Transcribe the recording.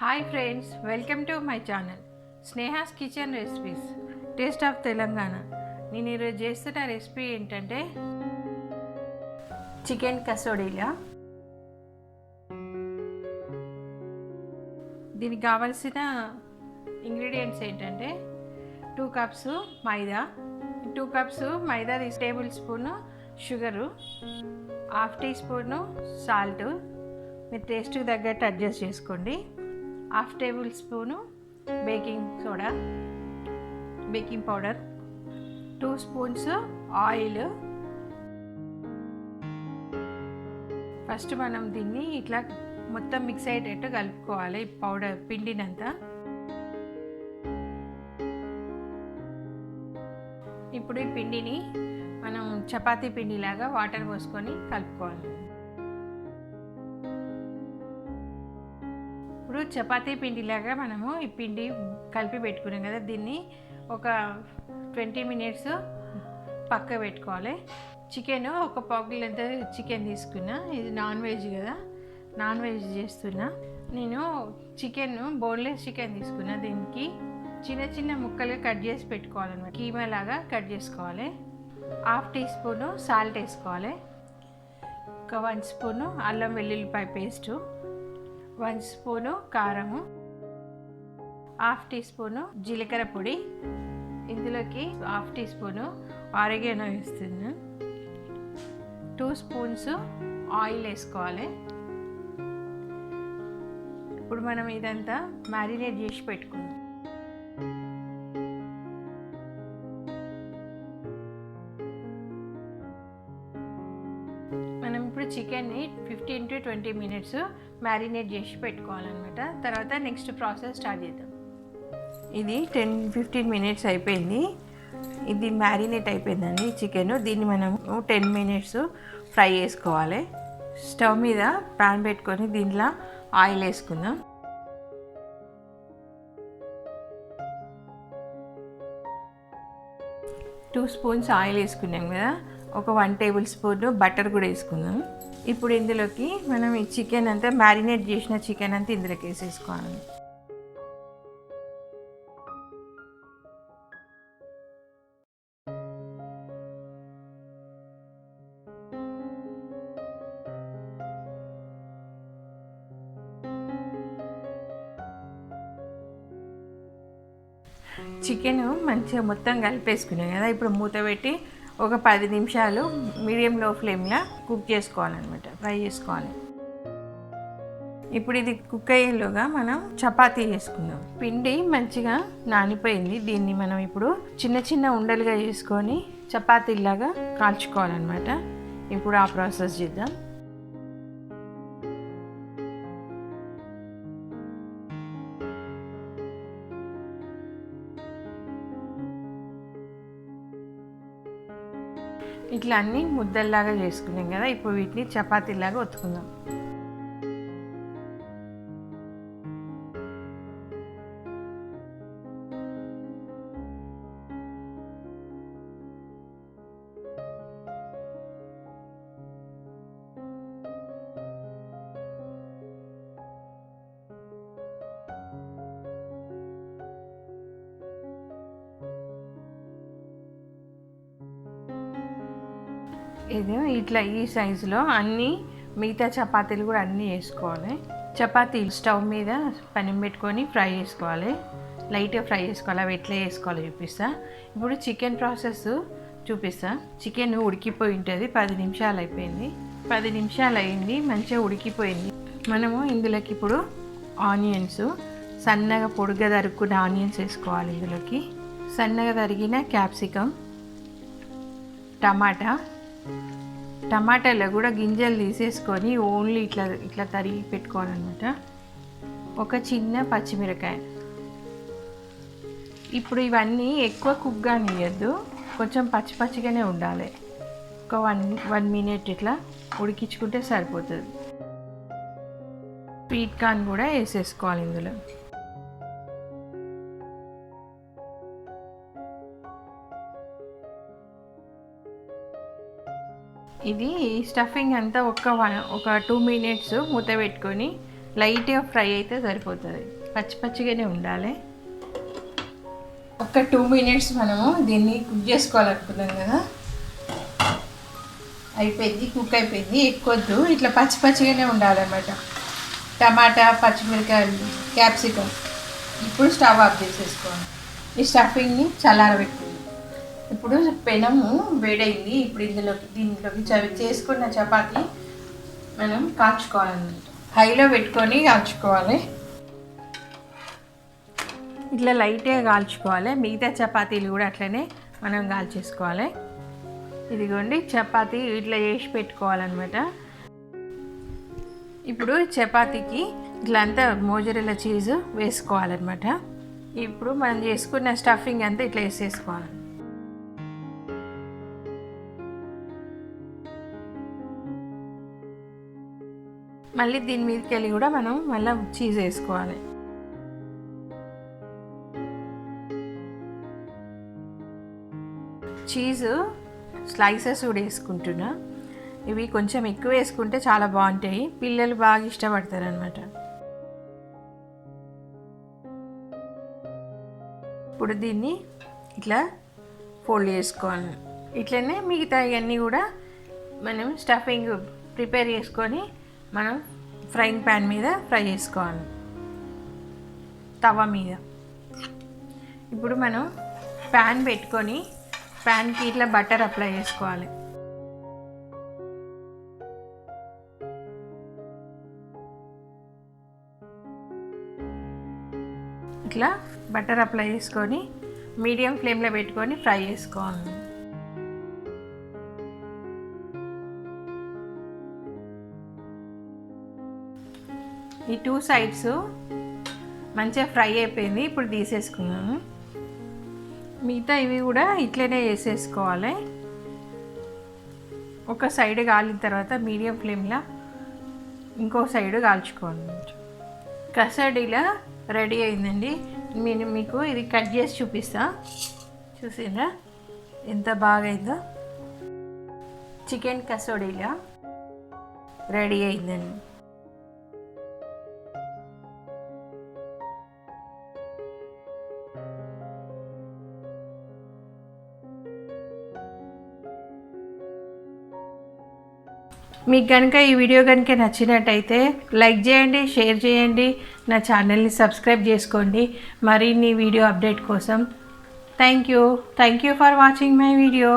Hi friends, welcome to my channel Sneha's kitchen recipes taste of Telangana. నేను ఈరోజు చేస్తున్న recipe ఏంటంటే చికెన్ కసోడీలా. దీనికి కావాల్సిన ఇంగ్రీడియంట్స్ ఏంటంటే 2 cups maida, 2 cups maida, table spoon sugar, 1/2 tea spoon salt, మీరు టేస్ట్కి తగ్గట్టు అడ్జస్ట్ చేసుకోండి. 1/2 table spoon baking soda, baking powder, 2 spoons oil. First మనం దీన్ని ఇట్లా మొత్తం మిక్స్ అయ్యేటట్టు కలుపుకోవాలి. పౌడర్ పిండినంతా. ఇప్పుడు ఈ పిండిని మనం చపాతీ పిండిలాగా వాటర్ పోసుకొని కలుపుకోవాలి. ఇప్పుడు చపాతీ పిండిలాగా మనము ఈ పిండి కలిపి పెట్టుకున్నాం కదా, దీన్ని ఒక 20 మినిట్స్ పక్క పెట్టుకోవాలి. చికెన్ ఒక పావుకిలంత చికెన్ తీసుకున్నా. ఇది నాన్ వెజ్ కదా, నాన్ వెజ్ చేస్తున్నా నేను. చికెన్ బోన్లెస్ చికెన్ తీసుకున్నా. దీనికి చిన్న చిన్న ముక్కలుగా కట్ చేసి పెట్టుకోవాలన్నమాట. కీమా లాగా కట్ చేసుకోవాలి. 1/2 టీ స్పూను సాల్ట్ వేసుకోవాలి. ఒక 1 స్పూను అల్లం వెల్లుల్లిపాయ పేస్టు, 1 స్పూను కారము, 1/2 టీ స్పూను జీలకర్ర పొడి. ఇందులోకి 1/2 టీ స్పూను ఆరిగానో వేస్తున్నాను. 2 స్పూన్స్ ఆయిల్ వేసుకోవాలి. ఇప్పుడు మనం ఇదంతా మ్యారినేట్ చేసి పెట్టుకుందాం. మనం ఇప్పుడు చికెన్ని 15 to 20 మినిట్స్ మ్యారినేట్ చేసి పెట్టుకోవాలన్నమాట. తర్వాత నెక్స్ట్ ప్రాసెస్ స్టార్ట్ చేద్దాం. ఇది 10-15 మినిట్స్ అయిపోయింది. ఇది మ్యారినేట్ అయిపోయిందండి చికెన్. దీన్ని మనం 10 మినిట్స్ ఫ్రై చేసుకోవాలి. స్టవ్ మీద ప్యాన్ పెట్టుకొని దీంట్లో ఆయిల్ వేసుకుందాం. టూ స్పూన్స్ ఆయిల్ వేసుకున్నాం కదా, ఒక 1 టేబుల్ స్పూన్ బటర్ కూడా వేసుకుందాం. ఇప్పుడు ఇందులోకి మనం ఈ చికెన్ అంతా మ్యారినేట్ చేసిన చికెన్ అంతా ఇందులోకి వేసేసుకోవాలి. చికెన్ మంచిగా మొత్తం కలిపేసుకున్నాం కదా, ఇప్పుడు మూత పెట్టి ఒక 10 నిమిషాలు మీడియం లో ఫ్లేమ్లో కుక్ చేసుకోవాలన్నమాట, ఫ్రై చేసుకోవాలి. ఇప్పుడు ఇది కుక్ అయ్యేలోగా మనం చపాతీ చేసుకుందాం. పిండి మంచిగా నానిపోయింది. దీన్ని మనం ఇప్పుడు చిన్న చిన్న ఉండలుగా చేసుకొని చపాతీలాగా కాల్చుకోవాలన్నమాట. ఇప్పుడు ఆ ప్రాసెస్ చేద్దాం. ఇట్లా అన్నీ ముద్దల్లాగా చేసుకున్నాం కదా, ఇప్పుడు వీటిని చపాతీలాగా ఒత్తుకుందాం. ఇది ఇట్లా ఈ సైజులో అన్నీ మిగతా చపాతీలు కూడా అన్నీ వేసుకోవాలి. చపాతీలు స్టవ్ మీద పెనం పెట్టుకొని ఫ్రై చేసుకోవాలి. లైట్గా ఫ్రై చేసుకోవాలి. అవి ఎట్లా చేసుకోవాలో చూపిస్తా. ఇప్పుడు చికెన్ ప్రాసెస్ చూపిస్తా. చికెన్ ఉడికిపోయి ఉంటుంది. 10 నిమిషాలు అయిపోయింది. 10 నిమిషాలు అయింది, మంచిగా ఉడికిపోయింది. మనము ఇందులోకి ఇప్పుడు ఆనియన్స్, సన్నగా పొడుగ్గా తరుక్కున్న ఆనియన్స్ వేసుకోవాలి. ఇందులోకి సన్నగా తరిగిన క్యాప్సికమ్, టమాటాలో కూడా గింజలు తీసేసుకొని ఓన్లీ ఇట్లా తరిగి పెట్టుకోవాలన్నమాట. ఒక చిన్న పచ్చిమిరకాయ. ఇప్పుడు ఇవన్నీ ఎక్కువ కుక్ కానియద్దు, కొంచెం పచ్చిగానే ఉండాలి. ఒక 1 మినిట్ ఇట్లా ఉడికించుకుంటే సరిపోతుంది. స్వీట్ కార్న్ కూడా వేసేసుకోవాలి ఇందులో. ఇది స్టఫింగ్ అంతా ఒక 2 మినిట్స్ మూత పెట్టుకొని లైట్గా ఫ్రై అయితే సరిపోతుంది, పచ్చి పచ్చిగానే ఉండాలి. ఒక 2 మినిట్స్ మనము దీన్ని కుక్ చేసుకోవాలనుకున్నాం కదా, అయిపోయింది, కుక్ అయిపోయింది. ఎక్కువద్దు, ఇట్లా పచ్చి పచ్చిగానే ఉండాలన్నమాట. టమాటా, పచ్చిమిరకాయలు, క్యాప్సికమ్. ఇప్పుడు స్టవ్ ఆఫ్ చేసేసుకోవాలి. ఈ స్టఫింగ్ని చల్లారబెట్టుకుంది. ఇప్పుడు పెనము వేడైంది. ఇప్పుడు దీంట్లోకి చేసుకున్న చపాతీ మనం కాల్చుకోవాలన్నమాట. హైలో పెట్టుకొని కాల్చుకోవాలి. ఇట్లా లైట్గా కాల్చుకోవాలి. మిగతా చపాతీలు కూడా అట్లనే మనం కాల్చేసుకోవాలి. ఇదిగోండి చపాతీ ఇట్లా చేసి పెట్టుకోవాలన్నమాట. ఇప్పుడు చపాతీకి ఇట్లా అంతా మోజరెల్లా చీజ్ వేసుకోవాలన్నమాట. ఇప్పుడు మనం చేసుకున్న స్టఫింగ్ అంతా ఇట్లా వేసేసుకోవాలి. మళ్ళీ దీని మీదకి వెళ్ళి కూడా మనం మళ్ళీ చీజ్ వేసుకోవాలి. చీజ్ స్లైసెస్ కూడా వేసుకుంటున్నా. ఇవి కొంచెం ఎక్కువ వేసుకుంటే చాలా బాగుంటాయి, పిల్లలు బాగా ఇష్టపడతారు అన్నమాట. ఇప్పుడు దీన్ని ఇట్లా ఫోల్డ్ చేసుకోవాలి. ఇట్లనే మిగతా ఇవన్నీ కూడా మనం స్టఫింగ్ ప్రిపేర్ చేసుకొని మనం ఫ్రైయింగ్ ప్యాన్ మీద ఫ్రై చేసుకోవాలి, తవా మీద. ఇప్పుడు మనం ప్యాన్ పెట్టుకొని ప్యాన్కి ఇట్లా బటర్ అప్లై చేసుకోవాలి. ఇట్లా బటర్ అప్లై చేసుకొని మీడియం ఫ్లేమ్లో పెట్టుకొని ఫ్రై చేసుకోవాలి. ఈ 2 సైడ్స్ మంచిగా ఫ్రై అయిపోయింది. ఇప్పుడు తీసేసుకున్నాను. మిగతా ఇవి కూడా ఇట్లనే వేసేసుకోవాలి. ఒక సైడ్ కాలిన తర్వాత మీడియం ఫ్లేమ్లో ఇంకో సైడ్ కాల్చుకోవాలి. కస్టర్డ్ ఇలా రెడీ అయిందండి. నేను మీకు ఇది కట్ చేసి చూపిస్తా. చూసిందా ఎంత బాగా అయిందో. చికెన్ కస్టర్డ్ ఇలా రెడీ అయిందండి. మీకు కనుక ఈ వీడియో కనుక నచ్చినట్టయితే లైక్ చేయండి, షేర్ చేయండి, నా ఛానల్ని సబ్స్క్రైబ్ చేసుకోండి మరిన్ని వీడియో అప్డేట్ కోసం. Thank you for watching my video.